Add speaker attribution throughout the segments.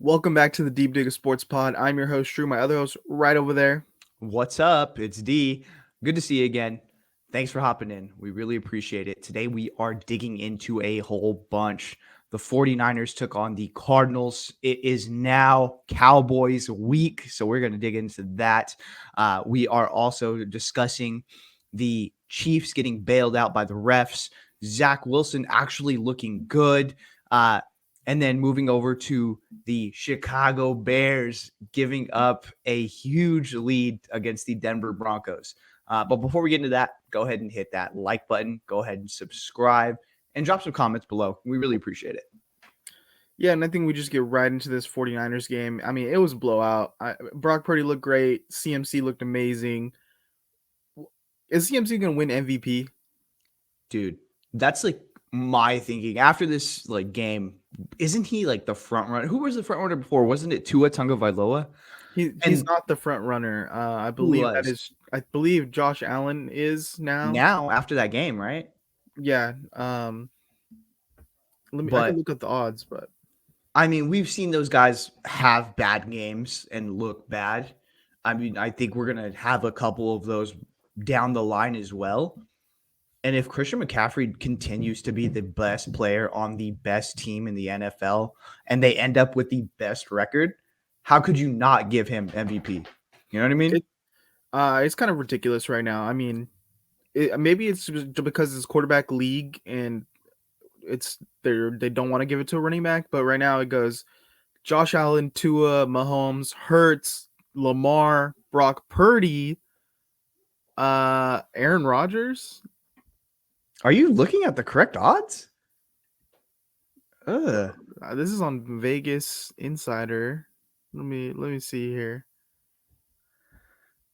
Speaker 1: Welcome back to the Deep Digger Sports Pod. I'm your host, Drew. My other host, right over there.
Speaker 2: What's up? It's D. Good to see you again. Thanks for hopping in. We really appreciate it. Today we are digging into a whole bunch. The 49ers took on the Cardinals. It is now Cowboys week, so we're going to dig into that. We are also discussing the Chiefs getting bailed out by the refs, Zach Wilson actually looking good, and then moving over to the Chicago Bears giving up a huge lead against the Denver Broncos. But before we get into that, go ahead and hit that like button. Go ahead and subscribe and drop some comments below. We really appreciate it.
Speaker 1: Yeah, and I think we just get right into this 49ers game. I mean, it was a blowout. Brock Purdy looked great. CMC looked amazing. Is CMC going to win MVP?
Speaker 2: Dude, that's like my thinking. After this game, isn't he like the front runner? Who was the front runner before? Wasn't it Tua Tagovailoa?
Speaker 1: He's not the front runner. I believe Josh Allen is now.
Speaker 2: Now after that game, right?
Speaker 1: Yeah. I can look at the odds, but
Speaker 2: I mean, we've seen those guys have bad games and look bad. I mean, I think we're going to have a couple of those down the line as well. And if Christian McCaffrey continues to be the best player on the best team in the NFL and they end up with the best record, how could you not give him MVP? You know what I mean?
Speaker 1: It's kind of ridiculous right now. I mean, maybe it's because it's quarterback league and they don't want to give it to a running back, but right now it goes Josh Allen, Tua, Mahomes, Hurts, Lamar, Brock Purdy, Aaron Rodgers.
Speaker 2: Are you looking at the correct odds?
Speaker 1: This is on Vegas Insider. Let me see here.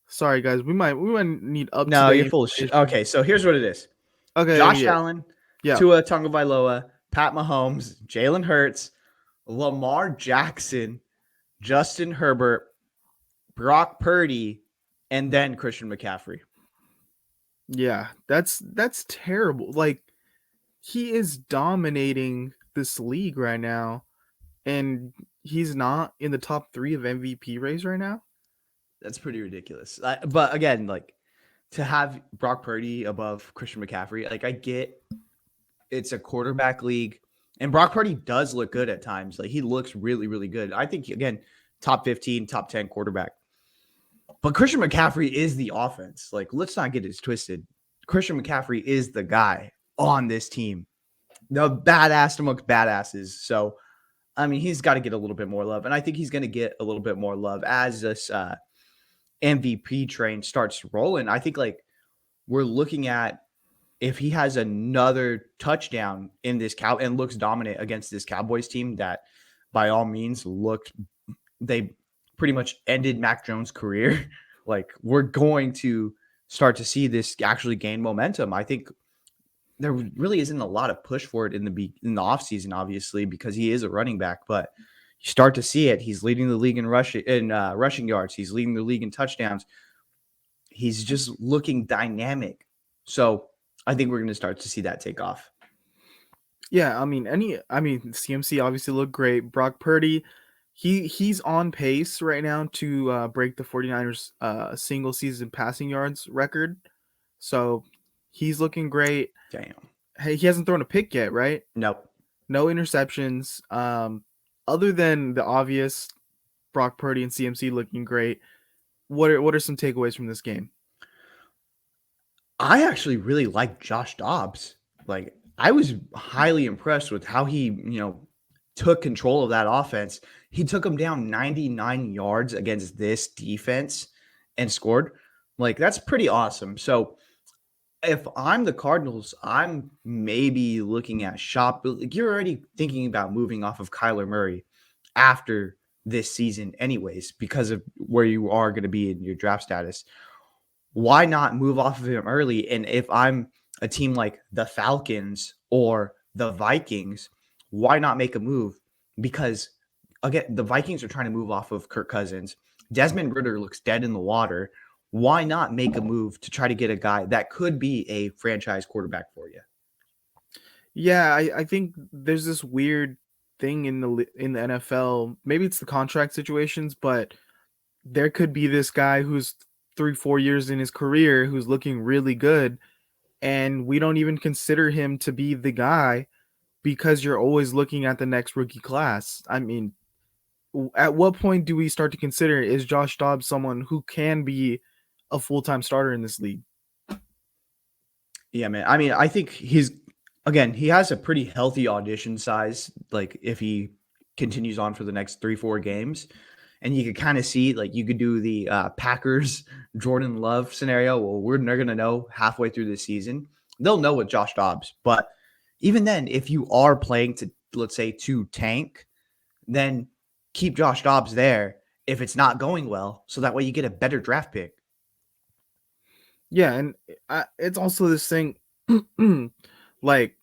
Speaker 1: Sorry guys, we might need up.
Speaker 2: No, you're full of shit. Okay, so here's what it is.
Speaker 1: Okay,
Speaker 2: Josh Allen, Tua Tagovailoa, Pat Mahomes, Jalen Hurts, Lamar Jackson, Justin Herbert, Brock Purdy, and then Christian McCaffrey.
Speaker 1: Yeah, that's terrible. Like, he is dominating this league right now, and he's not in the top 3 of MVP race right now.
Speaker 2: That's pretty ridiculous. But again, like, to have Brock Purdy above Christian McCaffrey, like, I get it's a quarterback league, and Brock Purdy does look good at times. Like, he looks really, really good. I think, again, top 15, top 10 quarterback. But Christian McCaffrey is the offense. Like, let's not get it twisted. Christian McCaffrey is the guy on this team. The badass amongst badasses. So, I mean, he's got to get a little bit more love. And I think he's going to get a little bit more love as this MVP train starts rolling. I think, like, we're looking at if he has another touchdown in this and looks dominant against this Cowboys team that by all means they pretty much ended Mac Jones' career. Like, we're going to start to see this actually gain momentum. I think there really isn't a lot of push for it in the offseason, obviously, because he is a running back, but you start to see it. He's leading the league in rushing yards. He's leading the league in touchdowns. He's just looking dynamic. So I think we're going to start to see that take off.
Speaker 1: Yeah, I mean, CMC obviously looked great. Brock Purdy, he's on pace right now to break the 49ers single season passing yards record. So he's looking great.
Speaker 2: Damn.
Speaker 1: Hey, he hasn't thrown a pick yet, right?
Speaker 2: Nope.
Speaker 1: No interceptions. Other than the obvious, Brock Purdy and CMC looking great. What are some takeaways from this game?
Speaker 2: I actually really like Josh Dobbs. Like, I was highly impressed with how he, took control of that offense. He took them down 99 yards against this defense and scored. Like, that's pretty awesome. So if I'm the Cardinals, I'm maybe looking at like, you're already thinking about moving off of Kyler Murray after this season anyways, because of where you are going to be in your draft status. Why not move off of him early? And if I'm a team like the Falcons or the Vikings, why not make a move? Because, again, the Vikings are trying to move off of Kirk Cousins. Desmond Ridder looks dead in the water. Why not make a move to try to get a guy that could be a franchise quarterback for you?
Speaker 1: Yeah, I think there's this weird thing in the NFL. Maybe it's the contract situations, but there could be this guy who's 3-4 years in his career who's looking really good, and we don't even consider him to be the guy because you're always looking at the next rookie class. I mean, at what point do we start to consider, is Josh Dobbs someone who can be a full-time starter in this league?
Speaker 2: Yeah, man. I mean, I think he has a pretty healthy audition size. Like if he continues on for the next 3-4 games, and you could kind of see, like you could do the Packers Jordan Love scenario. Well, they're going to know halfway through the season. They'll know with Josh Dobbs. But even then, if you are playing to, let's say, to tank, then keep Josh Dobbs there if it's not going well. So that way you get a better draft pick.
Speaker 1: Yeah, and it's also this thing, like,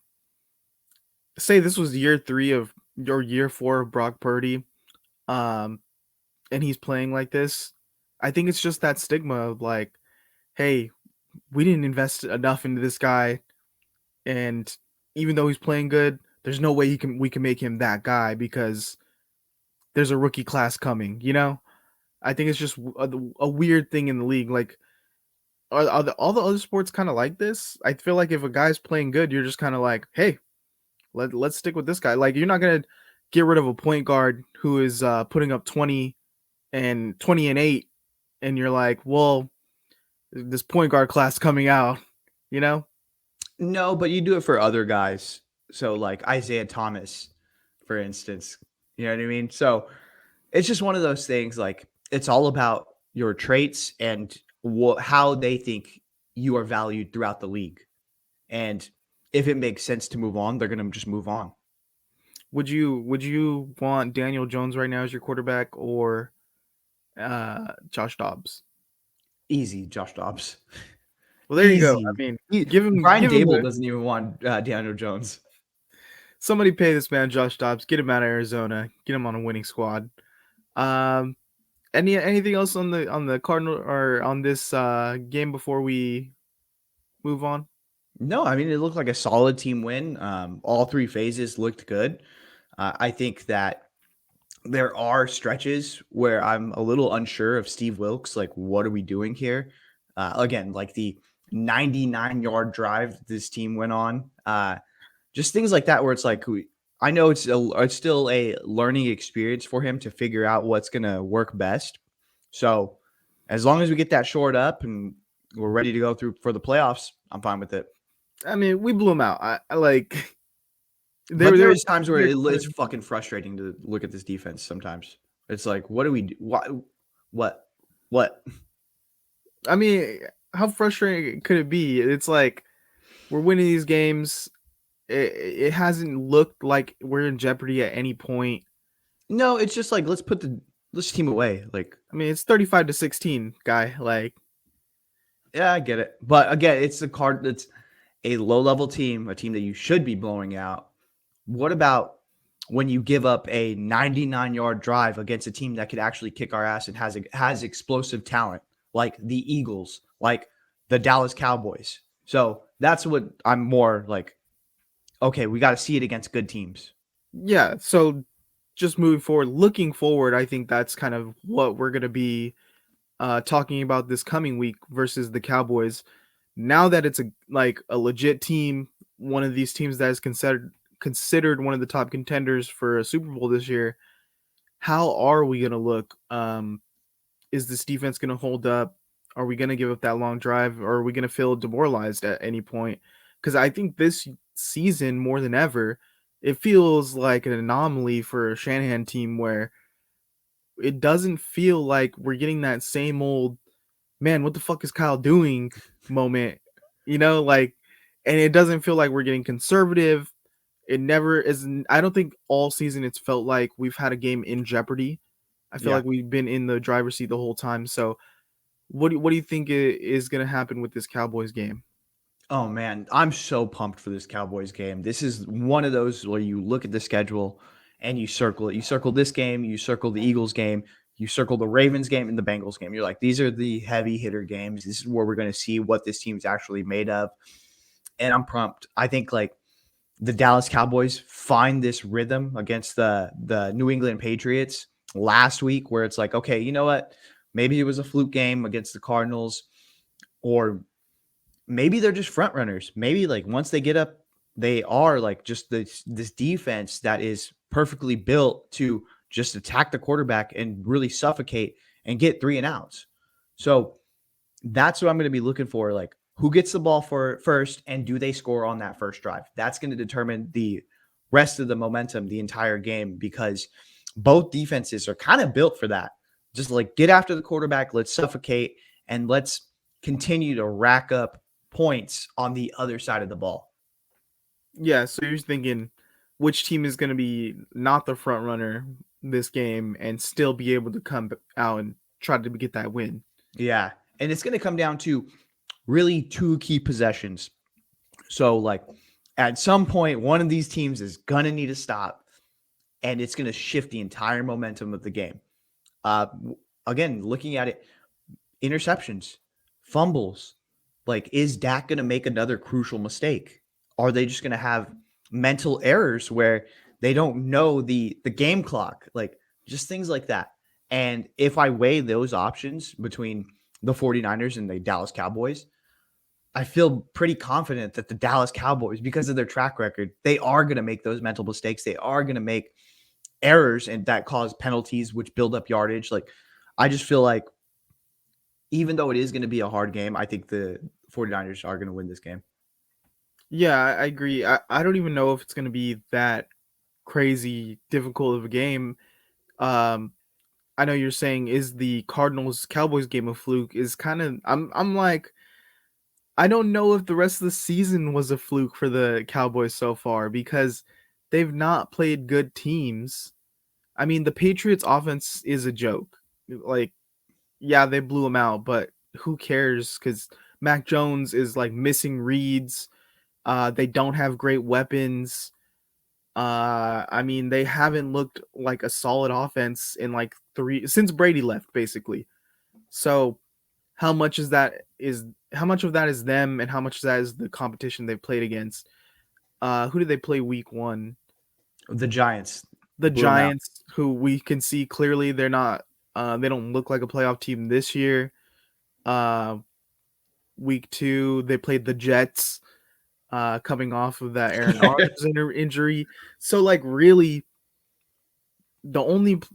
Speaker 1: say this was year 3 of or year 4 of Brock Purdy, and he's playing like this. I think it's just that stigma of like, hey, we didn't invest enough into this guy, and even though he's playing good, there's no way we can make him that guy because there's a rookie class coming. I think it's just a weird thing in the league. Like, all the other sports kind of like this? I feel like if a guy's playing good, you're just kind of like, hey, let's stick with this guy. Like, you're not gonna get rid of a point guard who is putting up 20 and 8, and you're like, well, this point guard class coming out, you know?
Speaker 2: No, but you do it for other guys. So like Isaiah Thomas, for instance. You know what I mean? So it's just one of those things. Like it's all about your traits and how they think you are valued throughout the league. And if it makes sense to move on, they're going to just move on.
Speaker 1: Would you want Daniel Jones right now as your quarterback or Josh Dobbs?
Speaker 2: Easy, Josh Dobbs.
Speaker 1: Well, there you go. I mean,
Speaker 2: Brian
Speaker 1: give him
Speaker 2: Dable doesn't even want Daniel Jones.
Speaker 1: Somebody pay this man Josh Dobbs. Get him out of Arizona. Get him on a winning squad. Anything else on the Cardinal or on this game before we move on?
Speaker 2: No, I mean it looked like a solid team win. All 3 phases looked good. I think that there are stretches where I'm a little unsure of Steve Wilkes. Like, what are we doing here? Again, like the 99-yard drive this team went on. Just things like that where it's like, I know it's still a learning experience for him to figure out what's going to work best. So as long as we get that shored up and we're ready to go through for the playoffs, I'm fine with it.
Speaker 1: I mean, we blew him out. I like.
Speaker 2: There is times where it's fucking frustrating to look at this defense. Sometimes it's like, what do we do? What?
Speaker 1: I mean, how frustrating could it be? It's like we're winning these games. It hasn't looked like we're in jeopardy at any point.
Speaker 2: No, it's just like let's team away. Like,
Speaker 1: I mean, it's 35-16, guy. Like,
Speaker 2: yeah, I get it, but again, it's it's a low-level team, a team that you should be blowing out. What about when you give up a 99-yard drive against a team that could actually kick our ass and has explosive talent, like the Eagles, like the Dallas Cowboys? So that's what I'm more like, okay, we got to see it against good teams.
Speaker 1: Yeah, so just moving forward, looking forward, I think that's kind of what we're going to be talking about this coming week versus the Cowboys. Now that it's a legit team, one of these teams that is considered one of the top contenders for a Super Bowl this year, how are we going to look? Is this defense going to hold up? Are we going to give up that long drive? Or are we going to feel demoralized at any point? Because I think this season, more than ever, it feels like an anomaly for a Shanahan team where it doesn't feel like we're getting that same old, man, what the fuck is Kyle doing moment, and it doesn't feel like we're getting conservative. It never is. I don't think all season it's felt like we've had a game in jeopardy. I feel like we've been in the driver's seat the whole time. So what do you think is going to happen with this Cowboys game?
Speaker 2: Oh man, I'm so pumped for this Cowboys game. This is one of those where you look at the schedule and you circle it. You circle this game, you circle the Eagles game, you circle the Ravens game and the Bengals game. You're like, these are the heavy hitter games. This is where we're going to see what this team's actually made of. And I'm pumped. I think like the Dallas Cowboys find this rhythm against the New England Patriots last week where it's like, okay, you know what? Maybe it was a fluke game against the Cardinals, or maybe they're just front runners. Maybe like once they get up, they are like just this defense that is perfectly built to just attack the quarterback and really suffocate and get 3 and outs. So that's what I'm going to be looking for. Like, who gets the ball for first, and do they score on that first drive? That's going to determine the rest of the momentum the entire game, because both defenses are kind of built for that. Just like get after the quarterback, let's suffocate, and let's continue to rack up points on the other side of the ball.
Speaker 1: Yeah, so you're thinking which team is going to be not the front runner this game and still be able to come out and try to get that win.
Speaker 2: Yeah. And it's going to come down to really 2 key possessions. So, like, at some point, one of these teams is going to need a stop, and it's going to shift the entire momentum of the game. Again, looking at it, interceptions, fumbles. Like, is Dak going to make another crucial mistake? Are they just going to have mental errors where they don't know the game clock? Like, just things like that. And if I weigh those options between the 49ers and the Dallas Cowboys, I feel pretty confident that the Dallas Cowboys, because of their track record, they are going to make those mental mistakes. They are going to make errors, and that cause penalties, which build up yardage. Like, I just feel like even though it is going to be a hard game, I think the 49ers are going to win this game.
Speaker 1: Yeah, I agree. I don't even know if it's going to be that crazy difficult of a game. I know you're saying is the Cardinals Cowboys game a fluke, is kind of I'm like, I don't know if the rest of the season was a fluke for the Cowboys so far, because they've not played good teams. I mean, the Patriots offense is a joke. Like, yeah, they blew them out, but who cares? Because Mac Jones is like missing reads. They don't have great weapons. I mean, they haven't looked like a solid offense in like since Brady left, basically. So how much of that is them, and how much of that is the competition they've played against? Who did they play week 1?
Speaker 2: The Giants.
Speaker 1: The
Speaker 2: Blew 'em out.
Speaker 1: Giants, who we can see clearly they're not. They don't look like a playoff team this year. Week 2, they played the Jets, coming off of that Aaron Rodgers injury. So like really, and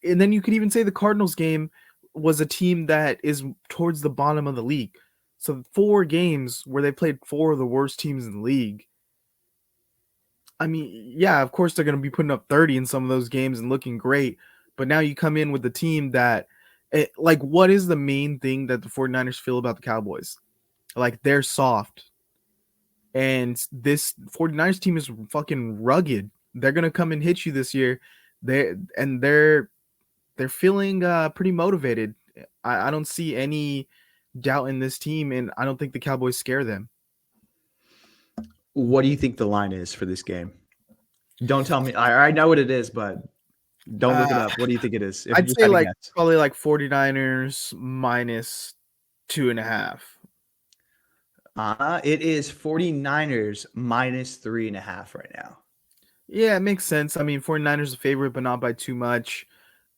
Speaker 1: then you could even say the Cardinals game was a team that is towards the bottom of the league. So 4 games where they played 4 of the worst teams in the league. I mean, yeah, of course they're going to be putting up 30 in some of those games and looking great. But now you come in with the team that, like, what is the main thing that the 49ers feel about the Cowboys? Like, they're soft. And this 49ers team is fucking rugged. They're going to come and hit you this year. They're feeling pretty motivated. I don't see any doubt in this team, and I don't think the Cowboys scare them.
Speaker 2: What do you think the line is for this game? Don't tell me. I know what it is, but don't look it up. What do you think it is? If
Speaker 1: I'd
Speaker 2: you
Speaker 1: say
Speaker 2: had to
Speaker 1: like
Speaker 2: guess.
Speaker 1: probably like 49ers minus 2.5.
Speaker 2: It is 49ers minus 3.5 right now.
Speaker 1: Yeah, it makes sense. I mean, 49ers a favorite, but not by too much.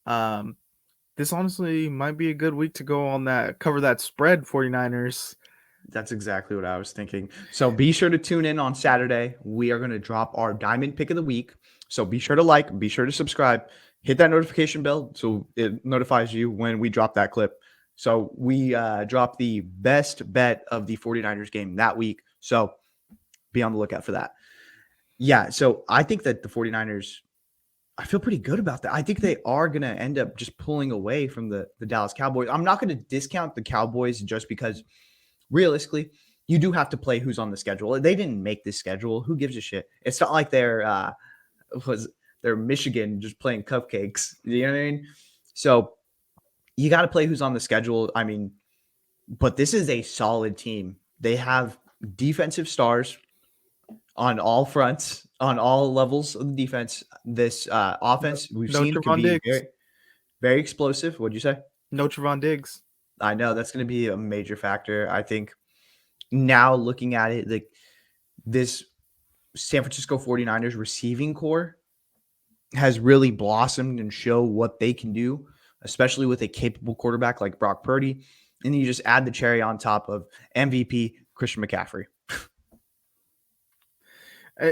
Speaker 1: This honestly might be a good week to go on that, cover that spread, 49ers.
Speaker 2: That's exactly what I was thinking. So be sure to tune in on Saturday. We are going to drop our diamond pick of the week. So be sure to like, be sure to subscribe, hit that notification bell so it notifies you when we drop that clip. So we dropped the best bet of the 49ers game that week. So be on the lookout for that. Yeah, so I think that the 49ers, I feel pretty good about that. I think they are going to end up just pulling away from the Dallas Cowboys. I'm not going to discount the Cowboys just because realistically, you do have to play who's on the schedule. They didn't make this schedule. Who gives a shit? It's not like they're Michigan just playing cupcakes. You know what I mean? So you got to play who's on the schedule. I mean, but this is a solid team. They have defensive stars on all fronts, on all levels of the defense. This offense we've seen can be very, very explosive. What'd you say?
Speaker 1: No Trevon Diggs.
Speaker 2: I know that's going to be a major factor. I think now looking at it, like this San Francisco 49ers receiving core has really blossomed and show what they can do, especially with a capable quarterback like Brock Purdy. And then you just add the cherry on top of MVP Christian McCaffrey.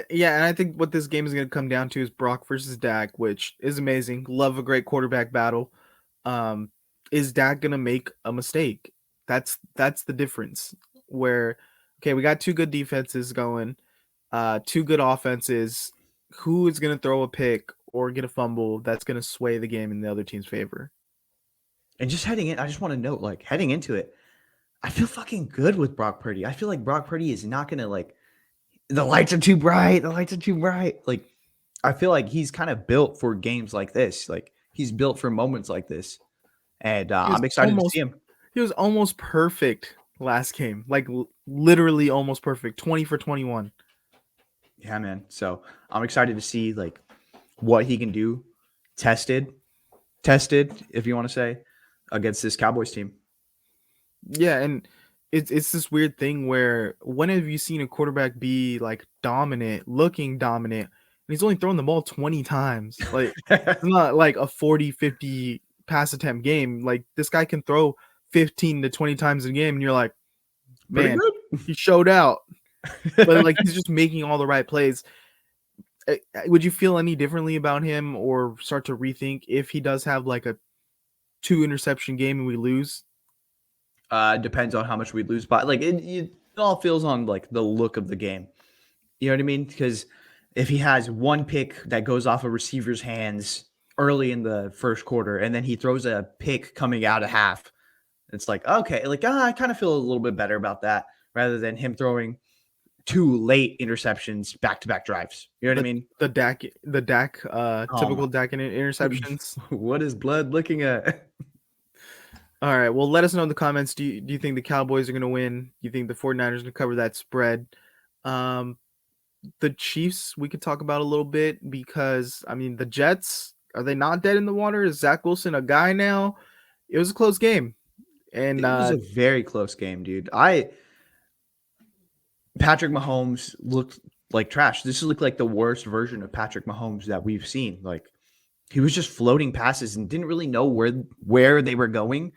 Speaker 1: Yeah, and I think what this game is going to come down to is Brock versus Dak, which is amazing. Love a great quarterback battle. Is Dak going to make a mistake? That's the difference. Where, okay, we got two good defenses going, two good offenses. Who is going to throw a pick or get a fumble that's going to sway the game in the other team's favor?
Speaker 2: And just heading in, I just want to note, like, heading into it, I feel fucking good with Brock Purdy. I feel like Brock Purdy is not going to, like, the lights are too bright. The lights are too bright. Like, I feel like he's kind of built for games like this. Like, he's built for moments like this. And I'm excited to see him.
Speaker 1: He was almost perfect last game. Like, literally almost perfect. 20 for 21.
Speaker 2: Yeah, man. So I'm excited to see, like, what he can do. Tested, if you want to say, against this Cowboys team.
Speaker 1: Yeah, and it's this weird thing where when have you seen a quarterback be like dominant, looking dominant, and he's only thrown the ball 20 times? Like, it's not like a 40-50 pass attempt game. Like, this guy can throw 15 to 20 times a game, and you're like, man, he showed out. But like, he's just making all the right plays. Would you feel any differently about him or start to rethink if he does have like a 2 interception game and we lose?
Speaker 2: Depends on how much we lose by. Like, it all feels on, like, the look of the game. You know what I mean? Because if he has one pick that goes off a receiver's hands early in the first quarter, and then he throws a pick coming out of half, it's like, okay, like, I kind of feel a little bit better about that rather than him throwing 2 late interceptions back-to-back drives. You know what I mean?
Speaker 1: The Dak, typical Dak interceptions.
Speaker 2: What is blood looking at?
Speaker 1: All right. Well, let us know in the comments. Do you think the Cowboys are going to win? Do you think the 49ers are going to cover that spread? The Chiefs, we could talk about a little bit because, I mean, the Jets, are they not dead in the water? Is Zach Wilson a guy now? It was a close game. And
Speaker 2: it was a very close game, dude. Patrick Mahomes looked like trash. This looked like the worst version of Patrick Mahomes that we've seen. Like, he was just floating passes and didn't really know where they were going.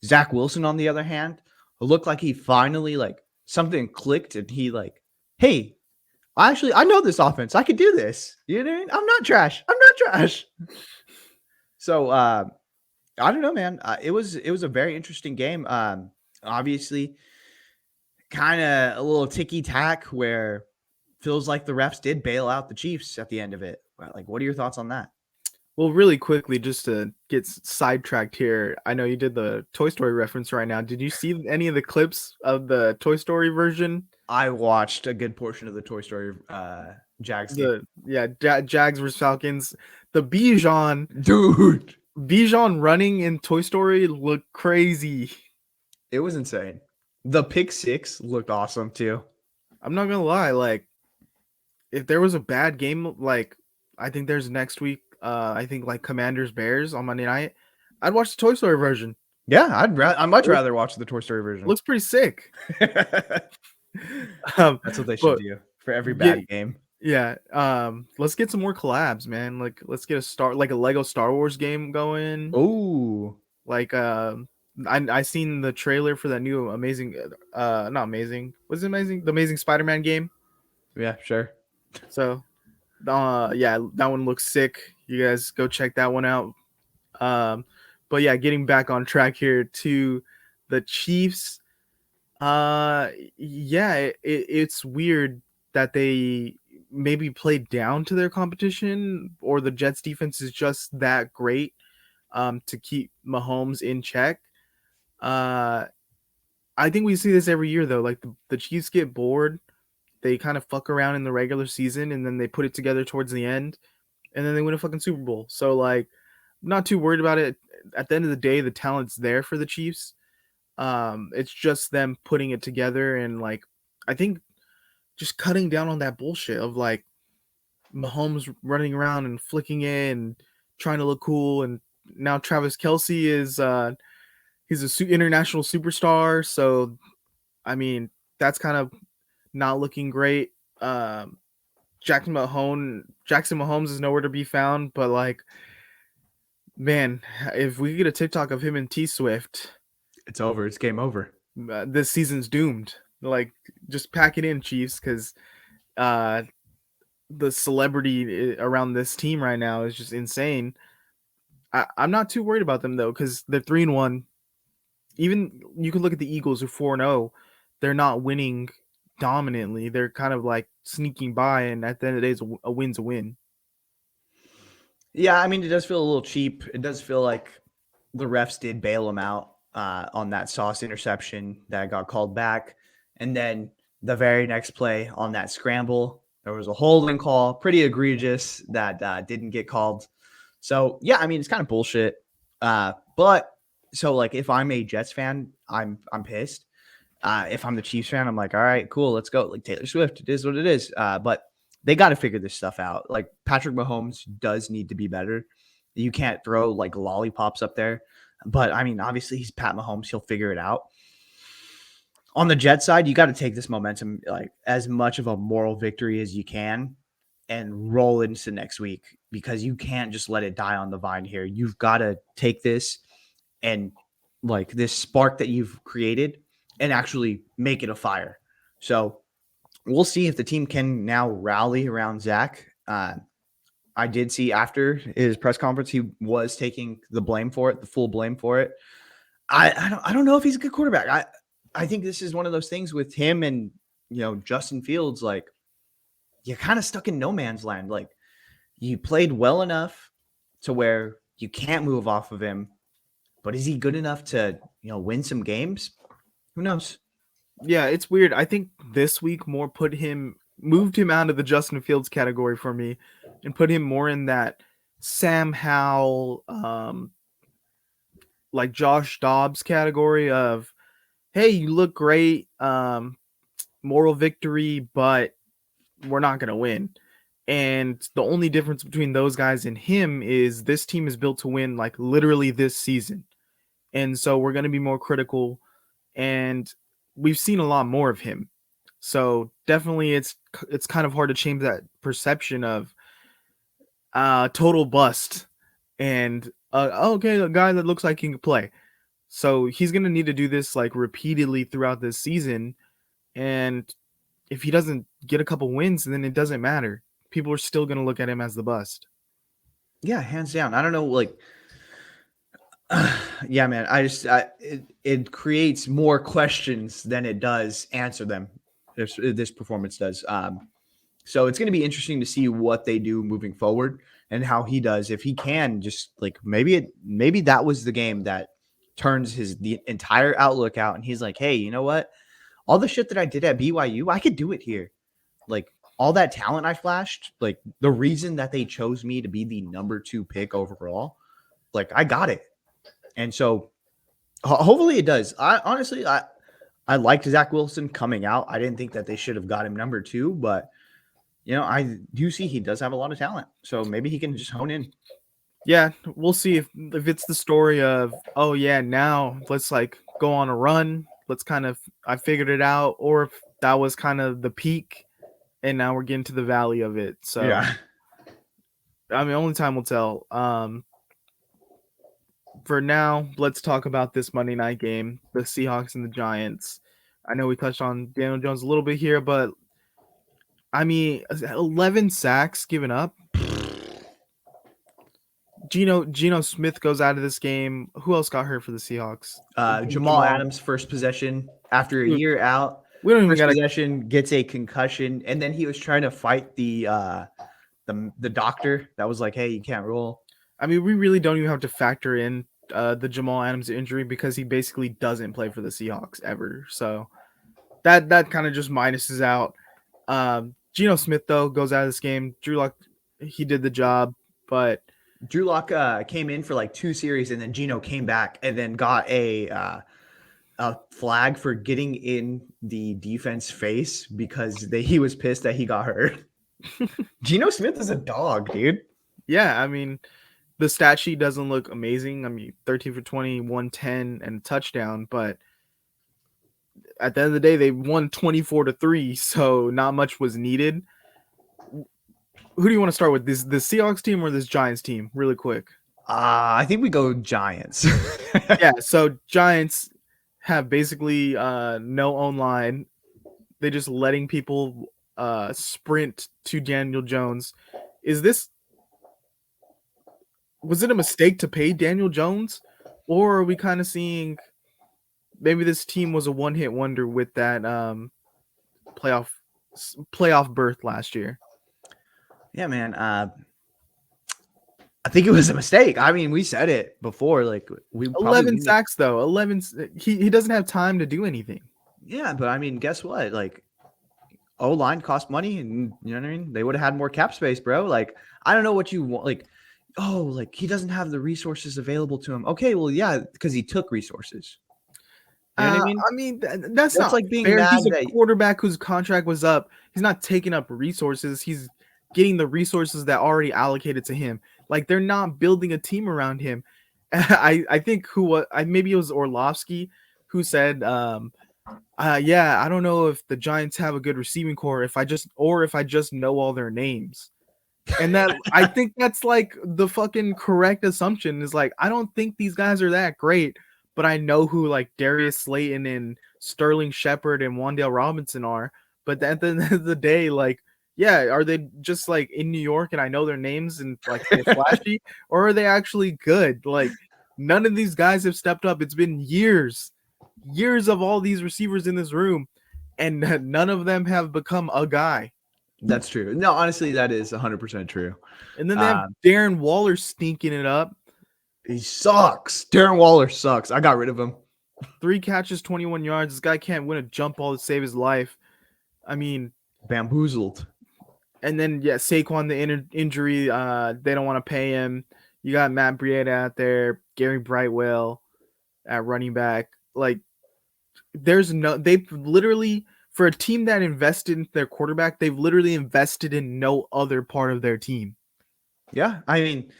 Speaker 2: Zach Wilson, on the other hand, looked like he finally, like, something clicked and he, like, hey, I know this offense. I could do this. You know what I mean? I'm not trash. So I don't know, man. It was a very interesting game. Obviously, kind of a little ticky tack where feels like the refs did bail out the Chiefs at the end of it. Like, what are your thoughts on that?
Speaker 1: Well, really quickly, just to get sidetracked here, I know you did the Toy Story reference right now. Did you see any of the clips of the Toy Story version?
Speaker 2: I watched a good portion of the Toy Story Jags game.
Speaker 1: Jags versus Falcons. The Bijan,
Speaker 2: dude.
Speaker 1: Bijan running in Toy Story looked crazy.
Speaker 2: It was insane. The pick six looked awesome too.
Speaker 1: I'm not gonna lie, like, if there was a bad game, like, I think there's next week. I think like Commanders Bears on Monday night. I'd watch the Toy Story version.
Speaker 2: Yeah, I'd much rather watch the Toy Story version.
Speaker 1: Looks pretty sick.
Speaker 2: That's what they should do for every bad game.
Speaker 1: Yeah. Let's get some more collabs, man. Like, let's get a Lego Star Wars game going.
Speaker 2: Ooh.
Speaker 1: Like, I seen the trailer for that new amazing, not amazing. Was it amazing? The Amazing Spider-Man game.
Speaker 2: Yeah, sure.
Speaker 1: So, yeah, that one looks sick. You guys go check that one out. But yeah, getting back on track here to the Chiefs. Yeah, it's weird that they maybe played down to their competition, or the Jets defense is just that great to keep Mahomes in check. I think we see this every year though. Like, the Chiefs get bored, they kind of fuck around in the regular season, and then they put it together towards the end, and then they win a fucking Super Bowl. So, like, not too worried about it. At the end of the day, the talent's there for the Chiefs. It's just them putting it together, and, like, I think just cutting down on that bullshit of, like, Mahomes running around and flicking it and trying to look cool. And now Travis Kelce is he's a international superstar. So, I mean, that's kind of not looking great. Jackson Mahomes is nowhere to be found, but like, man, if we get a TikTok of him and T Swift,
Speaker 2: It's over. It's game over.
Speaker 1: this season's doomed. Like, just pack it in, Chiefs, because uh, the celebrity around this team right now is just insane. I'm not too worried about them though, because they're 3-1. Even you can look at the Eagles who 4-0. They're not winning dominantly. They're kind of like sneaking by, and at the end of the day, a win's a win.
Speaker 2: Yeah, I mean, it does feel a little cheap. It does feel like the refs did bail him out on that Sauce interception that got called back. And then the very next play on that scramble, there was a holding call, pretty egregious, that didn't get called. So, yeah, I mean, it's kind of bullshit. But so, like, if I'm a Jets fan, I'm pissed. If I'm the Chiefs fan, I'm like, all right, cool, let's go. Like Taylor Swift, it is what it is. But they got to figure this stuff out. Like Patrick Mahomes does need to be better. You can't throw like lollipops up there. But I mean, obviously he's Pat Mahomes. He'll figure it out. On the Jet side, you got to take this momentum like as much of a moral victory as you can and roll into next week because you can't just let it die on the vine here. You've got to take this and like this spark that you've created and actually make it a fire. So we'll see if the team can now rally around Zach. I did see after his press conference, he was taking the blame for it, the full blame for it. I don't know if he's a good quarterback. I think this is one of those things with him and Justin Fields. Like you're kind of stuck in no man's land. Like you played well enough to where you can't move off of him, but is he good enough to win some games? Who knows?
Speaker 1: Yeah, it's weird. I think this week more moved him out of the Justin Fields category for me and put him more in that Sam Howell, like Josh Dobbs category of, hey, you look great, moral victory, but we're not going to win. And the only difference between those guys and him is this team is built to win like literally this season. And so we're going to be more critical, and we've seen a lot more of him. So definitely it's kind of hard to change that perception of total bust and okay, a guy that looks like he can play. So he's going to need to do this like repeatedly throughout this season, and if he doesn't get a couple wins, then it doesn't matter. People are still going to look at him as the bust.
Speaker 2: Yeah, hands down. I don't know, like yeah, man. It creates more questions than it does answer them. This performance does. So it's going to be interesting to see what they do moving forward and how he does. If he can just like maybe that was the game that turns the entire outlook out, and he's like, hey, you know what? All the shit that I did at BYU, I could do it here. Like all that talent I flashed, like the reason that they chose me to be the number 2 pick overall, like I got it. And so hopefully it does. I liked Zach Wilson coming out. I didn't think that they should have got him number 2, but I do see he does have a lot of talent. So maybe he can just hone in.
Speaker 1: Yeah, we'll see if it's the story of, oh yeah, now let's like go on a run. Let's I figured it out, or if that was kind of the peak and now we're getting to the valley of it. So
Speaker 2: yeah.
Speaker 1: I mean, only time will tell. For now, let's talk about this Monday night game, the Seahawks and the Giants. I know we touched on Daniel Jones a little bit here, but I mean, 11 sacks given up. Geno Smith goes out of this game. Who else got hurt for the Seahawks?
Speaker 2: Jamal Adams, first possession after a year out.
Speaker 1: We don't even
Speaker 2: got possession, gets a concussion, and then he was trying to fight the doctor that was like, hey, you can't roll.
Speaker 1: I mean, we really don't even have to factor in the Jamal Adams injury because he basically doesn't play for the Seahawks ever. So that kind of just minuses out. Geno Smith, though, goes out of this game. Drew Lock, he did the job, but
Speaker 2: Drew Lock came in for like 2 series, and then Geno came back and then got a flag for getting in the defense face because he was pissed that he got hurt. Geno Smith is a dog, dude.
Speaker 1: Yeah, I mean, the stat sheet doesn't look amazing. I mean, 13 for 20, 110, and a touchdown, but at the end of the day, they won 24-3, so not much was needed. who do you want to start with? The Seahawks team or this Giants team? Really quick.
Speaker 2: I think we go Giants.
Speaker 1: Yeah. So Giants have basically no own line. They just letting people sprint to Daniel Jones. Was it a mistake to pay Daniel Jones, or are we kind of seeing maybe this team was a one-hit wonder with that playoff berth last year?
Speaker 2: Yeah, man. I think it was a mistake. I mean, we said it before. Like we
Speaker 1: 11 sacks though. 11. He doesn't have time to do anything.
Speaker 2: Yeah, but I mean, guess what? Like O-line cost money, and you know what I mean? They would have had more cap space, bro. Like, I don't know what you want. Like, oh, like he doesn't have the resources available to him. Okay, well, yeah, because he took resources. You know what I mean?
Speaker 1: That's not
Speaker 2: like being
Speaker 1: fair.
Speaker 2: mad
Speaker 1: He's a
Speaker 2: that
Speaker 1: quarterback whose contract was up. He's not taking up resources. He's getting the resources that already allocated to him. Like they're not building a team around him. I think maybe it was Orlovsky who said, yeah, I don't know if the Giants have a good receiving core if I just know all their names. And that I think that's like the fucking correct assumption is like I don't think these guys are that great, but I know who like Darius Slayton and Sterling Shepard and Wan'Dale Robinson are. But at the end of the day, like, yeah, are they just like in New York and I know their names and like they're flashy, or are they actually good? Like, none of these guys have stepped up. It's been years of all these receivers in this room, and none of them have become a guy.
Speaker 2: That's true. No, honestly, that is 100% true.
Speaker 1: And then they have Darren Waller stinking it up.
Speaker 2: He sucks. Darren Waller sucks. I got rid of him.
Speaker 1: 3 catches, 21 yards. This guy can't win a jump ball to save his life. I mean,
Speaker 2: bamboozled.
Speaker 1: And then, yeah, Saquon, the injury, they don't want to pay him. You got Matt Breida out there, Gary Brightwell at running back. Like, they've literally, for a team that invested in their quarterback, they've literally invested in no other part of their team.
Speaker 2: Yeah, I mean,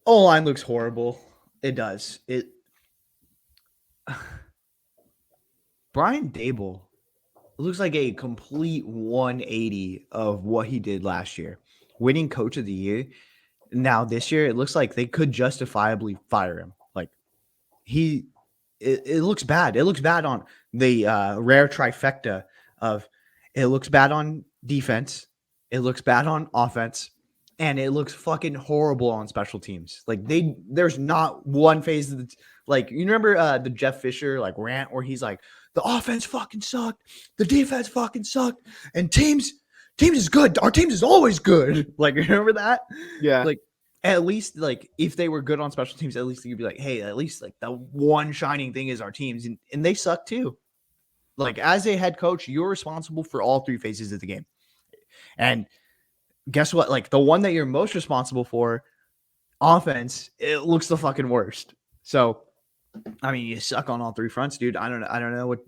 Speaker 2: O-line looks horrible. It does. Brian Daboll looks like a complete 180 of what he did last year. Winning coach of the year. Now this year, it looks like they could justifiably fire him. Like it looks bad. It looks bad on the rare trifecta of it looks bad on defense. It looks bad on offense. And it looks fucking horrible on special teams. Like there's not one phase of like, you remember the Jeff Fisher like rant where he's like, the offense fucking sucked, the defense fucking sucked, and teams is good. Our team is always good. Like, remember that?
Speaker 1: Yeah.
Speaker 2: Like, at least like if they were good on special teams, at least you'd be like, hey, at least like the one shining thing is our teams, and they suck too. Like, as a head coach, you're responsible for all 3 phases of the game. And guess what? Like, the one that you're most responsible for, offense, it looks the fucking worst. So, I mean, you suck on all 3 fronts, dude. I don't know what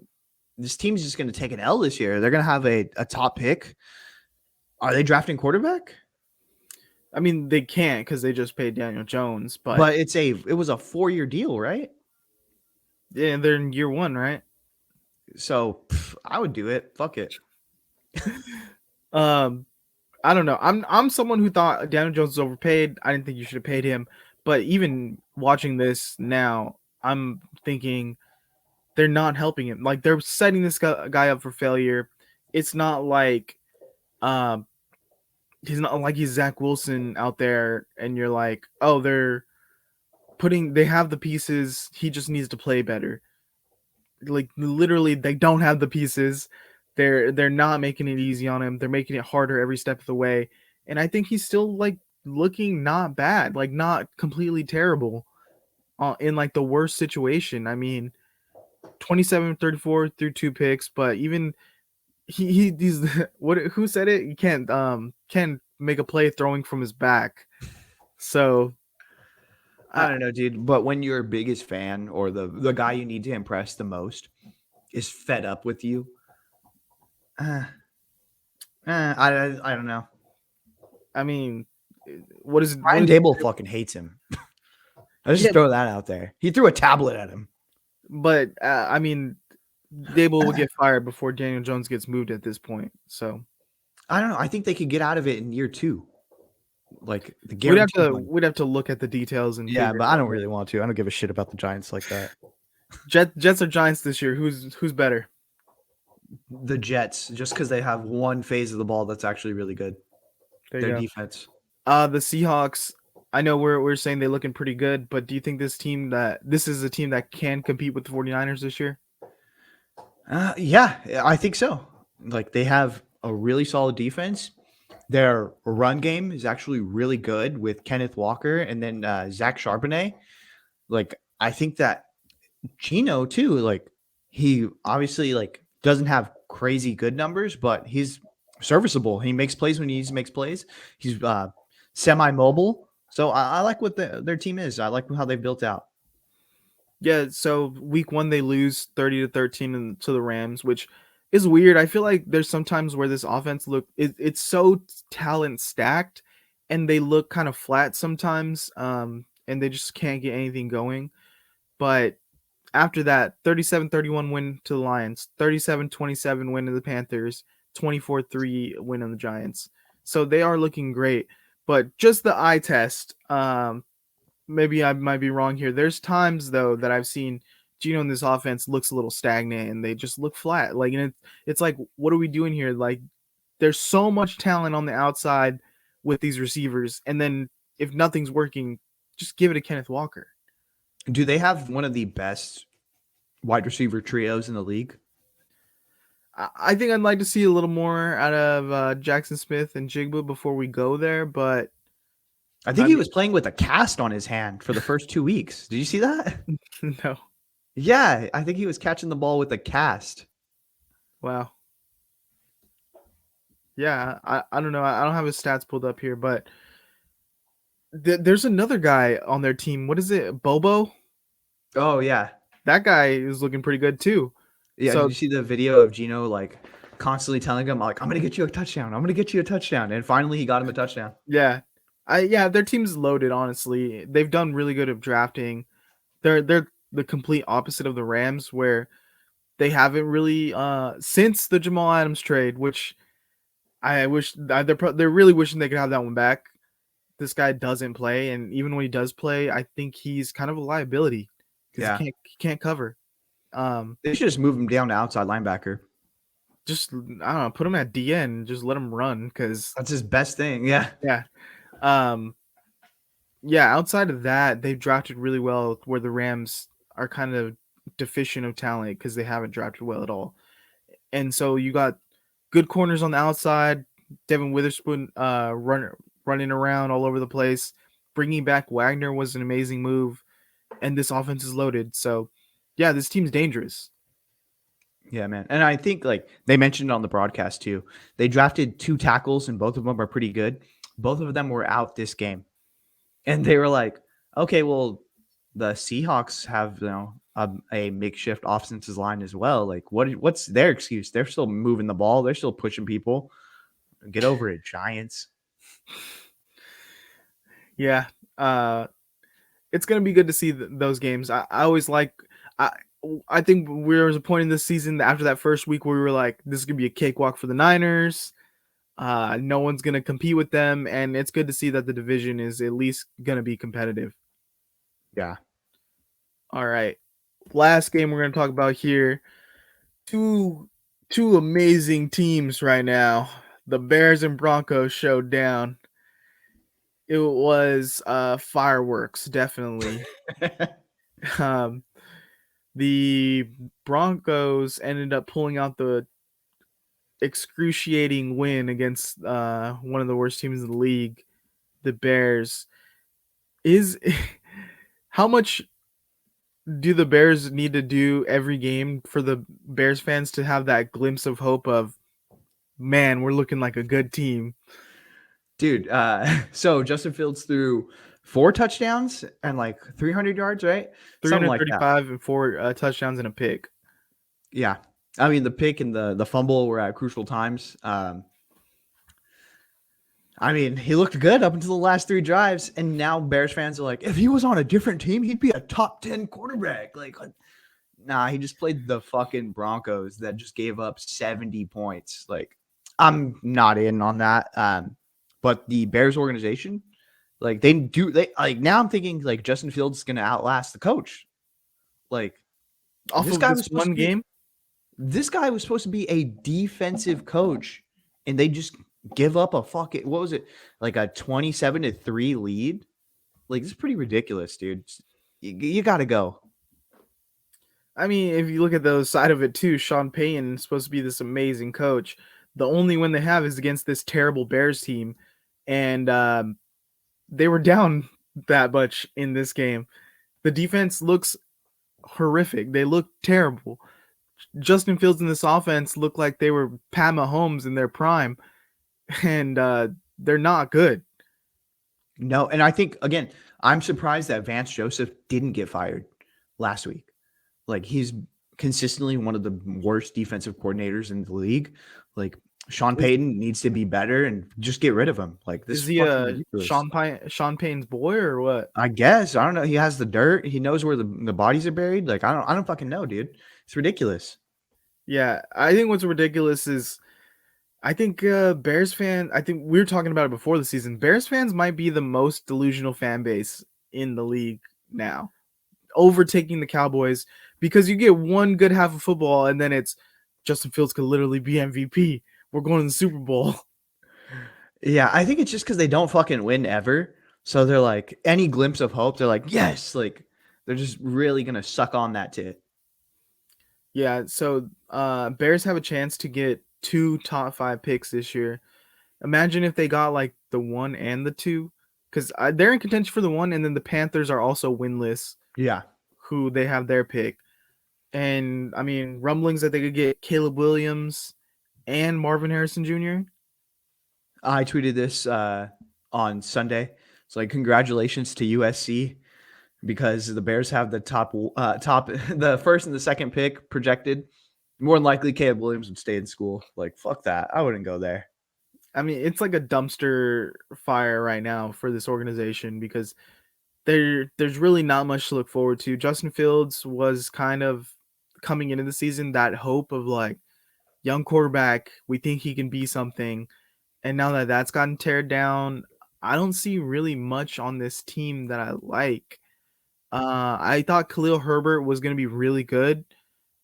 Speaker 2: this team's just going to take an L this year. They're going to have a top pick. Are they drafting quarterback?
Speaker 1: I mean, they can't because they just paid Daniel Jones, but
Speaker 2: it was a 4-year deal, right?
Speaker 1: Yeah, they're in year 1, right?
Speaker 2: So I would do it. Fuck it.
Speaker 1: I don't know. I'm someone who thought Daniel Jones was overpaid. I didn't think you should have paid him. But even watching this now, I'm thinking they're not helping him. Like, they're setting this guy up for failure. It's not like he's not like he's Zach Wilson out there and you're like, oh, they have the pieces. He just needs to play better. Like, literally, they don't have the pieces. They're not making it easy on him. They're making it harder every step of the way. And I think he's still like looking not bad, like not completely terrible in like the worst situation. I mean, 27-34 through 2 picks, but even he's who said it? You can't make a play throwing from his back. So
Speaker 2: I don't know, dude. But when your biggest fan or the guy you need to impress the most is fed up with you, I don't know.
Speaker 1: I mean, what is
Speaker 2: Brian Daboll fucking hates him. I just throw that out there. He threw a tablet at him.
Speaker 1: But I mean, Daboll will get fired before Daniel Jones gets moved at this point. So
Speaker 2: I don't know. I think they could get out of it in year 2. like the
Speaker 1: We'd have
Speaker 2: guaranteed
Speaker 1: to
Speaker 2: money.
Speaker 1: we'd have to look at the details and
Speaker 2: Yeah,
Speaker 1: figure
Speaker 2: but
Speaker 1: it
Speaker 2: I
Speaker 1: out.
Speaker 2: don't really want to. I don't give a shit about the Giants like that.
Speaker 1: Jets or Giants this year? Who's better?
Speaker 2: The Jets, just because they have one phase of the ball that's actually really good.
Speaker 1: There you
Speaker 2: Their
Speaker 1: go.
Speaker 2: defense.
Speaker 1: The Seahawks. I know we're saying they're looking pretty good, but do you think this is a team that can compete with the 49ers this year?
Speaker 2: Yeah, I think so. Like they have a really solid defense. Their run game is actually really good with Kenneth Walker and then Zach Charbonnet. Like I think that Gino too. Like he obviously like doesn't have crazy good numbers, but he's serviceable. He makes plays when he needs to make plays. He's semi-mobile. So I like what their team is. I like how they've built out.
Speaker 1: Yeah, so week 1 they lose 30-13 to the Rams, which is weird. I feel like there's sometimes where this offense it's so talent stacked and they look kind of flat sometimes, and they just can't get anything going. But after that, 37-31 win to the Lions, 37-27 win to the Panthers, 24-3 win on the Giants. So they are looking great. But just the eye test, maybe I might be wrong here. There's times though that I've seen Gino in this offense looks a little stagnant and they just look flat. Like, and it's like, what are we doing here? Like, there's so much talent on the outside with these receivers, and then if nothing's working, just give it to Kenneth Walker.
Speaker 2: Do they have one of the best wide receiver trios in the league?
Speaker 1: I think I'd like to see a little more out of Jackson Smith and Jigba before we go there, but
Speaker 2: I think he was playing with a cast on his hand for the first 2 weeks. Did you see that?
Speaker 1: no.
Speaker 2: Yeah, I think he was catching the ball with a cast.
Speaker 1: Wow. Yeah, I don't know. I don't have his stats pulled up here, but there's another guy on their team. What is it? Bobo?
Speaker 2: Oh, yeah.
Speaker 1: That guy is looking pretty good too.
Speaker 2: Yeah,
Speaker 1: So
Speaker 2: did you see the video of Gino like constantly telling him like, I'm gonna get you a touchdown. I'm gonna get you a touchdown. And finally he got him a touchdown.
Speaker 1: yeah. Their team's loaded, honestly. They've done really good of drafting. They're the complete opposite of the Rams, where they haven't really since the Jamal Adams trade, which I wish they're really wishing they could have that one back. This guy doesn't play, and even when he does play, I think he's kind of a liability because he can't cover.
Speaker 2: They should just move him down to outside linebacker.
Speaker 1: Just I don't know, put him at DN and just let him run because
Speaker 2: that's his best thing. Yeah.
Speaker 1: Outside of that, they've drafted really well. Where the Rams are kind of deficient of talent because they haven't drafted well at all, and so you got good corners on the outside. Devin Witherspoon running around all over the place. Bringing back Wagner was an amazing move, and this offense is loaded. So, yeah, this team's dangerous.
Speaker 2: Yeah, man. And I think like they mentioned on the broadcast too, they drafted 2 tackles and both of them are pretty good. Both of them were out this game. And they were like, okay, well, the Seahawks have, a makeshift offensive line as well. Like what's their excuse? They're still moving the ball. They're still pushing people. Get over it, Giants.
Speaker 1: Yeah. It's going to be good to see those games. I always like I think there was a point in this season after that first week where we were like, this is going to be a cakewalk for the Niners. No one's going to compete with them. And it's good to see that the division is at least going to be competitive.
Speaker 2: Yeah.
Speaker 1: All right. Last game we're going to talk about here. Two amazing teams right now. The Bears and Broncos showed down. It was fireworks, definitely. The Broncos ended up pulling out the excruciating win against one of the worst teams in the league, the Bears. How much do the Bears need to do every game for the Bears fans to have that glimpse of hope of, man, we're looking like a good team?
Speaker 2: Dude, so Justin Fields threw 4 touchdowns and like 300 yards, right?
Speaker 1: 335 and 4 touchdowns and a pick.
Speaker 2: Yeah. I mean, the pick and the fumble were at crucial times. I mean, he looked good up until the last 3 drives, and now Bears fans are like, if he was on a different team, he'd be a top 10 quarterback. Like, nah, he just played the fucking Broncos that just gave up 70 points. Like, I'm not in on that. But the Bears organization Like they like now I'm thinking like Justin Fields is gonna outlast the coach. Like
Speaker 1: Off
Speaker 2: this
Speaker 1: of
Speaker 2: guy
Speaker 1: this
Speaker 2: was supposed to
Speaker 1: one
Speaker 2: be
Speaker 1: game.
Speaker 2: this guy was supposed to be a defensive coach, and they just give up a fucking what was it like a 27-3 lead? Like this is pretty ridiculous, dude. You got to go.
Speaker 1: I mean, if you look at the side of it too, Sean Payton is supposed to be this amazing coach. The only win they have is against this terrible Bears team, and they were down that much in this game. The defense looks horrific. They look terrible. Justin Fields and this offense look like they were Pat Mahomes in their prime, and they're not good.
Speaker 2: No, and I think again, I'm surprised that Vance Joseph didn't get fired last week. Like he's consistently one of the worst defensive coordinators in the league. Like Sean
Speaker 1: Is,
Speaker 2: Payton needs to be better and just get rid of him. Like this
Speaker 1: is
Speaker 2: is
Speaker 1: he
Speaker 2: fucking ridiculous.
Speaker 1: Sean Payton's boy or what?
Speaker 2: I guess I don't know. He has the dirt. He knows where the bodies are buried. Like I don't fucking know, dude. It's ridiculous.
Speaker 1: Yeah, I think what's ridiculous is I think Bears fan. I think we were talking about it before the season. Bears fans might be the most delusional fan base in the league now, overtaking the Cowboys because you get one good half of football and then it's Justin Fields could literally be MVP. We're going to the Super Bowl.
Speaker 2: Yeah, I think it's just because they don't fucking win ever. So they're like any glimpse of hope, they're like, yes, like they're just really gonna suck on that tit.
Speaker 1: Yeah, so Bears have a chance to get 2 top 5 picks this year. Imagine if they got like the 1 and the 2, because they're in contention for the 1, and then the Panthers are also winless,
Speaker 2: Yeah.
Speaker 1: who they have their pick. And I mean, rumblings that they could get Caleb Williams and Marvin Harrison Jr.
Speaker 2: I tweeted this on Sunday. It's like congratulations to USC because the Bears have the top the first and the second pick projected. More than likely, Caleb Williams would stay in school. Like fuck that, I wouldn't go there.
Speaker 1: I mean, it's like a dumpster fire right now for this organization because there's really not much to look forward to. Justin Fields was kind of coming into the season that hope of like young quarterback. We think he can be something, and now that that's gotten teared down, I don't see really much on this team that I like. I thought Khalil Herbert was going to be really good,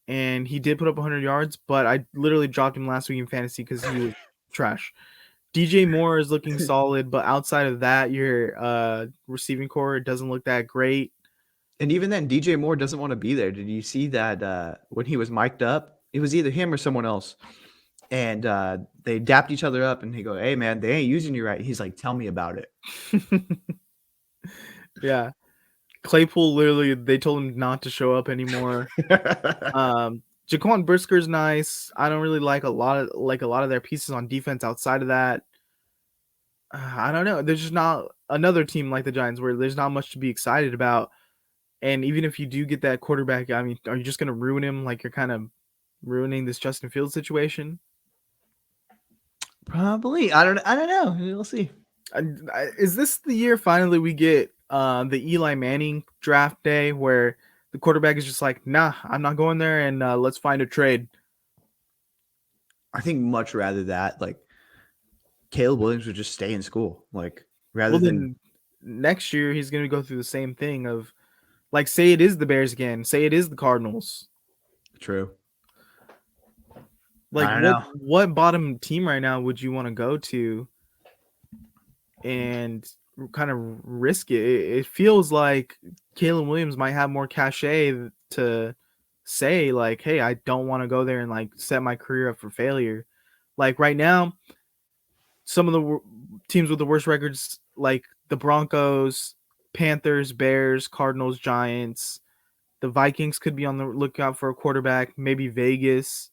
Speaker 1: and he did put up 100 yards, but I literally dropped him last week in fantasy because he was trash. DJ Moore is looking solid, but outside of that, your receiving core doesn't look that great.
Speaker 2: And even then, DJ Moore doesn't want to be there. Did you see that when he was mic'd up? It was either him or someone else. And they dapped each other up, and he go, "Hey, man, they ain't using you right." He's like, "Tell me about it."
Speaker 1: Yeah. Claypool literally they told him not to show up anymore. Jaquan Brisker's nice. I don't really like a lot of their pieces on defense outside of that. I don't know. There's just not another team like the Giants where there's not much to be excited about. And even if you do get that quarterback, I mean, are you just going to ruin him like you're kind of ruining this Justin Fields situation?
Speaker 2: Probably. I don't know. We'll see.
Speaker 1: Is this the year finally we get the Eli Manning draft day where the quarterback is just like, nah, I'm not going there, and let's find a trade?
Speaker 2: I think much rather that like Caleb Williams would just stay in school, like rather than
Speaker 1: next year he's going to go through the same thing of like, say it is the Bears again, say it is the Cardinals.
Speaker 2: True.
Speaker 1: Like what bottom team right now would you want to go to and kind of risk it? It feels like Caleb Williams might have more cachet to say like, hey, I don't want to go there and like set my career up for failure. Like right now, some of the teams with the worst records, like the Broncos, Panthers, Bears, Cardinals, Giants, the Vikings could be on the lookout for a quarterback, maybe Vegas,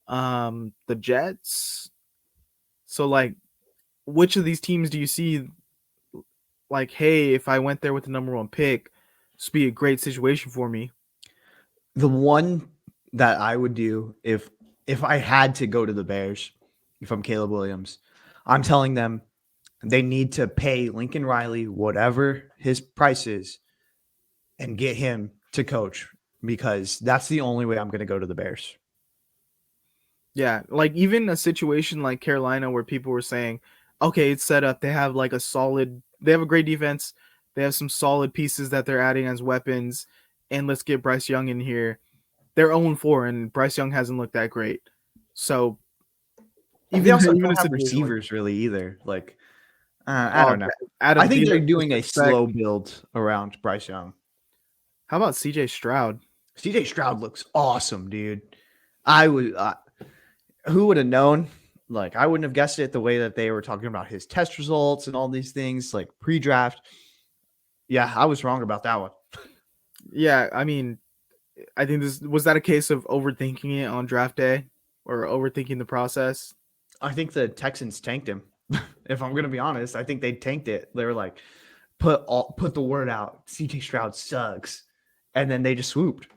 Speaker 1: the Jets. So like, which of these teams do you see like, hey, if I went there with the number 1 pick, this would be a great situation for me?
Speaker 2: The one that I would do if I had to go to the Bears, if I'm Caleb Williams, I'm telling them they need to pay Lincoln Riley whatever his price is and get him to coach because that's the only way I'm going to go to the Bears.
Speaker 1: Yeah, like even a situation like Carolina where people were saying, okay, it's set up. They have like they have a great defense. They have some solid pieces that they're adding as weapons. And let's get Bryce Young in here. They're 0-4, and Bryce Young hasn't looked that great. So
Speaker 2: And they also
Speaker 1: even
Speaker 2: don't
Speaker 1: a
Speaker 2: have
Speaker 1: situation
Speaker 2: receivers really either. Like, I don't know.
Speaker 1: Adam
Speaker 2: I think they're
Speaker 1: Thielen,
Speaker 2: doing a
Speaker 1: disrespect.
Speaker 2: slow build around Bryce Young.
Speaker 1: How about CJ Stroud?
Speaker 2: CJ Stroud looks awesome, dude. I would. Who would have known? Like, I wouldn't have guessed it the way that they were talking about his test results and all these things, like pre-draft. Yeah, I was wrong about that one.
Speaker 1: Yeah, I mean, I think this was that a case of overthinking it on draft day or overthinking the process.
Speaker 2: I think the Texans tanked him. If I'm gonna be honest, I think they tanked it. They were like, put the word out. CJ Stroud sucks, and then they just swooped.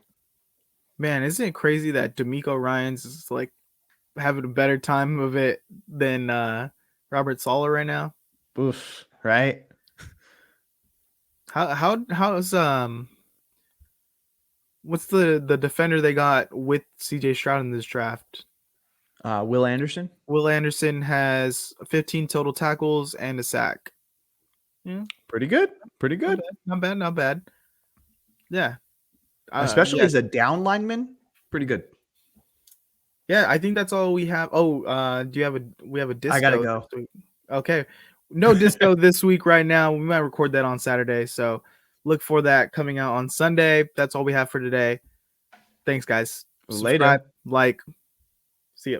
Speaker 1: Man, isn't it crazy that D'Amico Ryans is like having a better time of it than Robert Saleh right now?
Speaker 2: Oof, right?
Speaker 1: How's what's the defender they got with CJ Stroud in this draft?
Speaker 2: Will Anderson.
Speaker 1: Will Anderson has 15 total tackles and a sack. Yeah,
Speaker 2: Pretty good. Pretty good.
Speaker 1: not bad, not bad. Yeah,
Speaker 2: Especially
Speaker 1: yeah.
Speaker 2: as a down lineman. Pretty good.
Speaker 1: Yeah, I think that's all we have. Oh, we have a disco.
Speaker 2: I gotta go.
Speaker 1: This week. Okay. No disco this week right now. We might record that on Saturday. So look for that coming out on Sunday. That's all we have for today. Thanks, guys.
Speaker 2: Later.
Speaker 1: Subscribe, like, see ya.